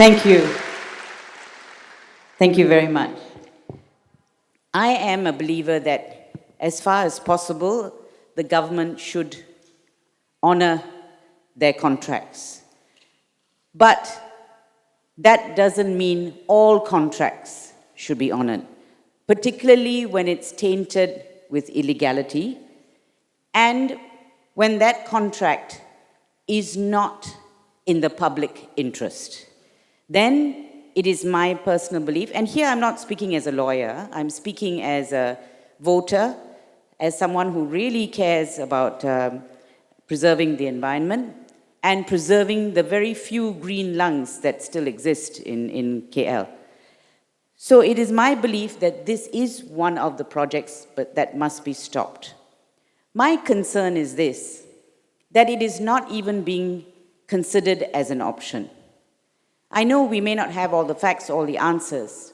Thank you. Thank you very much. I am a believer that as far as possible, the government should honor their contracts. But that doesn't mean all contracts should be honored, particularly when it's tainted with illegality and when that contract is not in the public interest. Then it is my personal belief, and here I'm not speaking as a lawyer, I'm speaking as a voter, as someone who really cares about preserving the environment and preserving the very few green lungs that still exist in KL. So it is my belief that this is one of the projects that must be stopped. My concern is this, that it is not even being considered as an option. I know we may not have all the facts, all the answers,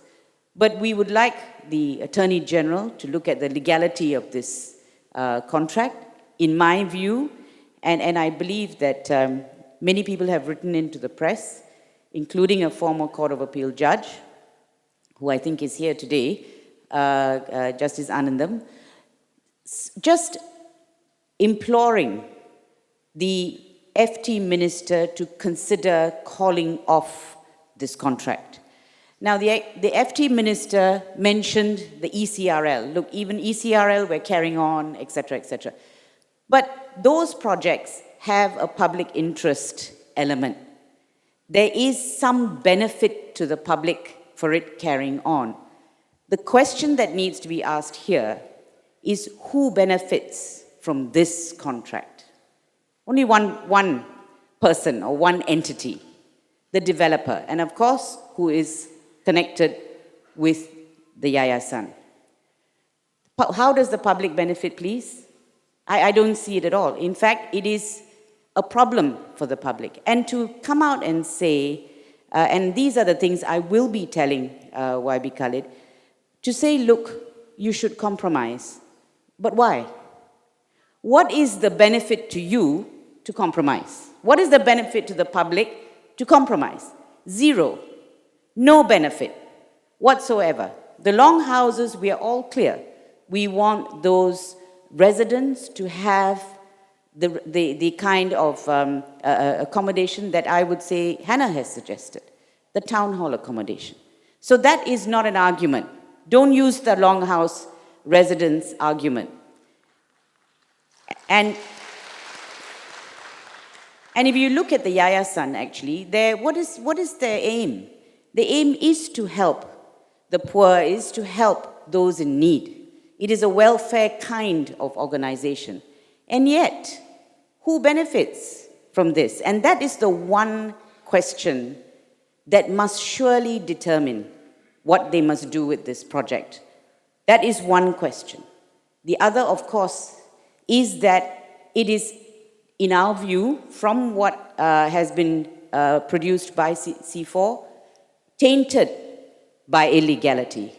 but we would like the Attorney General to look at the legality of this contract, in my view, and I believe that many people have written into the press, including a former Court of Appeal judge, who I think is here today, Justice Anandam, just imploring the FT minister to consider calling off this contract. Now, the FT minister mentioned the ECRL. Look, even ECRL, we're carrying on, etc., etc. But those projects have a public interest element. There is some benefit to the public for it carrying on. The question that needs to be asked here is who benefits from this contract? Only one person or one entity, the developer, and of course, who is connected with the Yayasan. How does the public benefit, please? I don't see it at all. In fact, it is a problem for the public. And to come out and say, and these are the things I will be telling YB Khalid, to say, look, you should compromise. But why? What is the benefit to you to compromise? What is the benefit to the public to compromise? Zero. No benefit whatsoever. The long houses, we are all clear. We want those residents to have the kind of accommodation that I would say Hannah has suggested, the town hall accommodation. So that is not an argument. Don't use the longhouse residents argument. And if you look at the Yayasan, actually, what is their aim? The aim is to help the poor, is to help those in need. It is a welfare kind of organization. And yet, who benefits from this? And that is the one question that must surely determine what they must do with this project. That is one question. The other, of course, is that it is, in our view, from what has been produced by C4, tainted by illegality.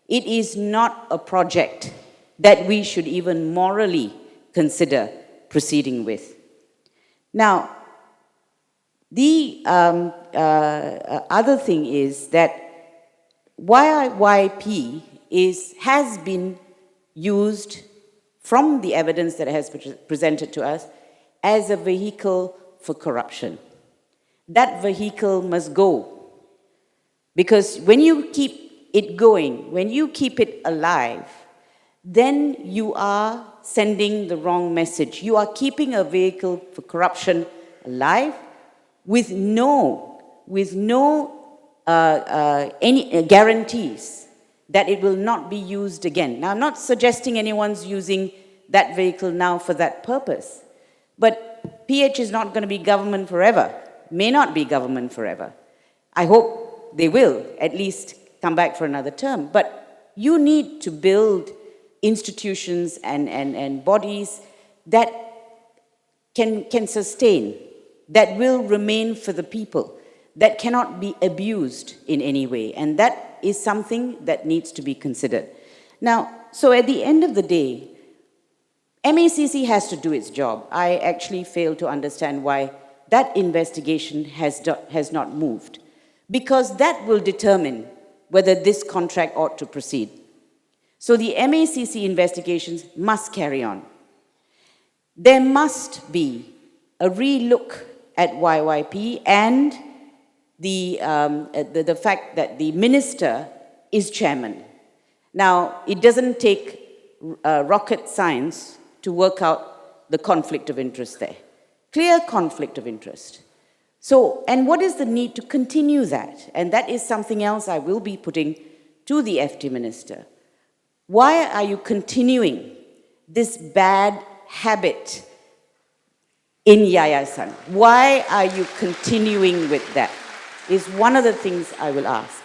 It is not a project that we should even morally consider proceeding with. Now, the other thing is that YYP has been used from the evidence that has been presented to us as a vehicle for corruption. That vehicle must go. Because when you keep it going, when you keep it alive, then you are sending the wrong message. You are keeping a vehicle for corruption alive with no any guarantees that it will not be used again. Now, I'm not suggesting anyone's using that vehicle now for that purpose, but PH is not going to be government forever, may not be government forever. I hope they will at least come back for another term, but you need to build institutions and bodies that can sustain, that will remain for the people, that cannot be abused in any way. And that is something that needs to be considered. Now, so at the end of the day, MACC has to do its job. I actually fail to understand why that investigation has not moved. because that will determine whether this contract ought to proceed. So the MACC investigations must carry on. There must be a re-look at YYP and the fact that the minister is chairman. Now, it doesn't take rocket science to work out the conflict of interest there. Clear conflict of interest. So, and what is the need to continue that? And that is something else I will be putting to the FT minister. Why are you continuing this bad habit in Yayasan? Why are you continuing with that? Is one of the things I will ask.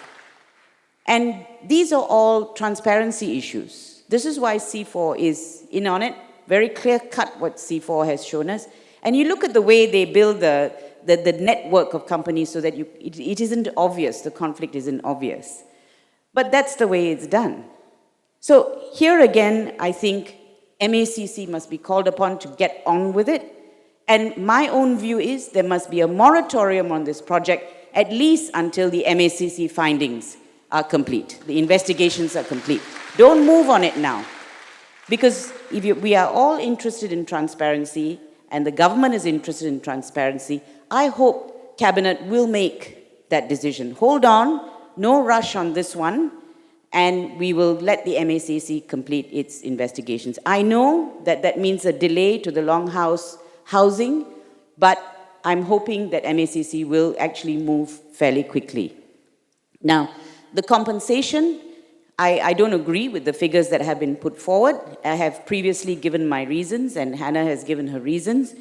And these are all transparency issues. This is why C4 is in on it, very clear cut what C4 has shown us. And you look at the way they build the network of companies so that it isn't obvious, the conflict isn't obvious. But that's the way it's done. So here again, I think MACC must be called upon to get on with it. And my own view is there must be a moratorium on this project, at least until the MACC findings are complete, the investigations are complete. Don't move on it now. Because we are all interested in transparency, and the government is interested in transparency, I hope Cabinet will make that decision. Hold on, no rush on this one, and we will let the MACC complete its investigations. I know that that means a delay to the longhouse housing, but I'm hoping that MACC will actually move fairly quickly. Now, the compensation, I don't agree with the figures that have been put forward. I have previously given my reasons, and Hannah has given her reasons.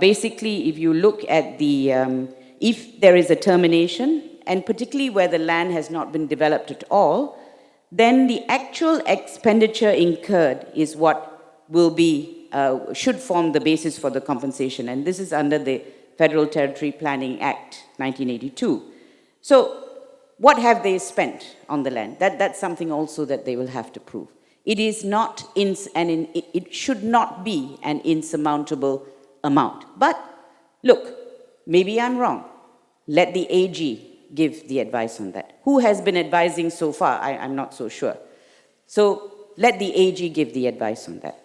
Basically, if you look at if there is a termination, and particularly where the land has not been developed at all, then the actual expenditure incurred is what will be, should form the basis for the compensation. And this is under the Federal Territory Planning Act, 1982. So, what have they spent on the land? That's something also that they will have to prove. It is not, it should not be an insurmountable amount. But look, maybe I'm wrong. Let the AG give the advice on that. Who has been advising so far? I'm not so sure. So let the AG give the advice on that.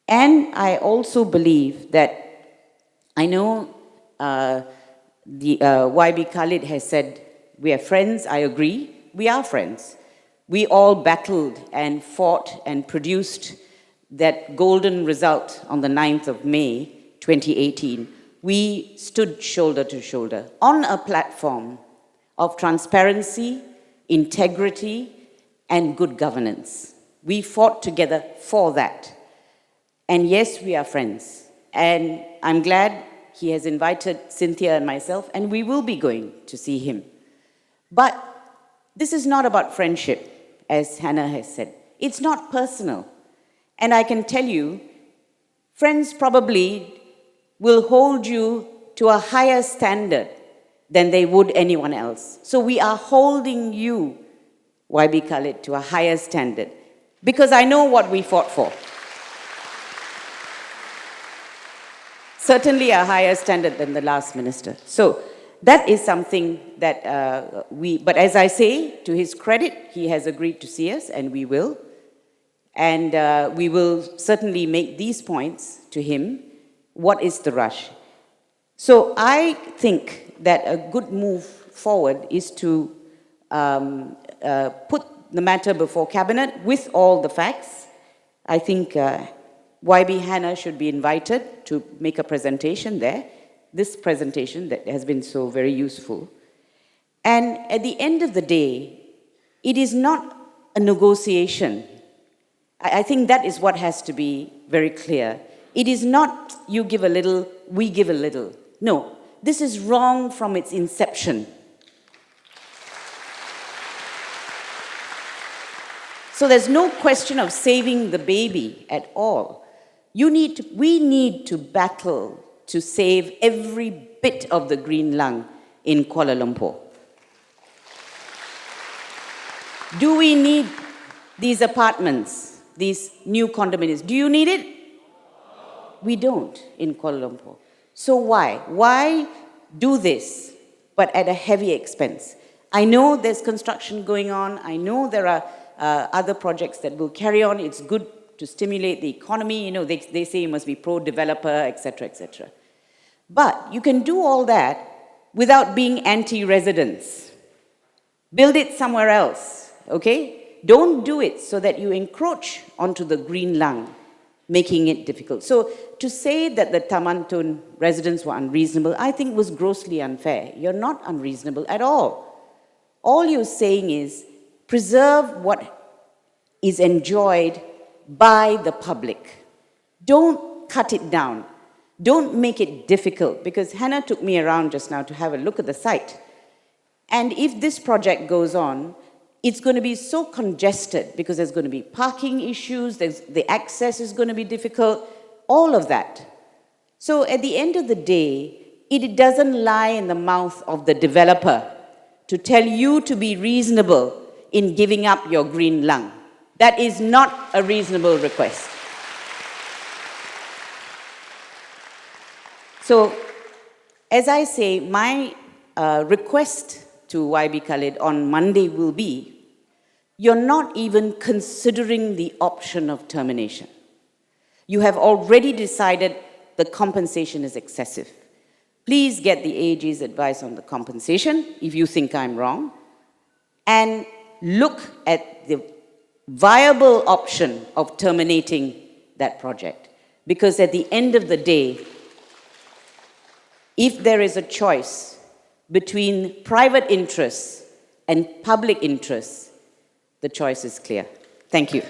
And I also believe that, I know the YB Khalid has said, we are friends. I agree. We are friends. We all battled and fought and produced that golden result on the 9th of May, 2018. We stood shoulder to shoulder on a platform of transparency, integrity, and good governance. We fought together for that. And yes, we are friends. And I'm glad he has invited Cynthia and myself, and we will be going to see him. But this is not about friendship, as Hannah has said. It's not personal. And I can tell you, friends probably will hold you to a higher standard than they would anyone else. So we are holding you, YB Khalid, to a higher standard, because I know what we fought for. Certainly a higher standard than the last minister. So that is something that but as I say, to his credit, he has agreed to see us, and we will. And we will certainly make these points to him. What is the rush? So I think that a good move forward is to put the matter before Cabinet with all the facts. I think YB Hannah should be invited to make a presentation there. This presentation that has been so very useful. And at the end of the day, it is not a negotiation. I think that is what has to be very clear. It is not you give a little, we give a little. No, this is wrong from its inception. So there's no question of saving the baby at all. We need to battle to save every bit of the green lung in Kuala Lumpur. Do we need these apartments, these new condominiums? Do you need it? We don't in Kuala Lumpur. So why? Why do this but at a heavy expense. I know there's construction going on. I know there are other projects that will carry on. It's good to stimulate the economy. You know, they say you must be pro-developer, etc., etc. But you can do all that without being anti-residents. Build it somewhere else, okay? Don't do it so that you encroach onto the green lung, making it difficult. So to say that the Taman Tun residents were unreasonable, I think was grossly unfair. You're not unreasonable at all. All you're saying is preserve what is enjoyed by the public. Don't cut it down. Don't make it difficult, because Hannah took me around just now to have a look at the site. And if this project goes on, it's going to be so congested because there's going to be parking issues, the access is going to be difficult, all of that. So at the end of the day, it doesn't lie in the mouth of the developer to tell you to be reasonable in giving up your green lung. That is not a reasonable request. So, as I say, my request to YB Khalid on Monday will be, you're not even considering the option of termination. You have already decided the compensation is excessive. Please get the AG's advice on the compensation, if you think I'm wrong, and look at the viable option of terminating that project. Because at the end of the day, if there is a choice between private interests and public interests, the choice is clear. Thank you.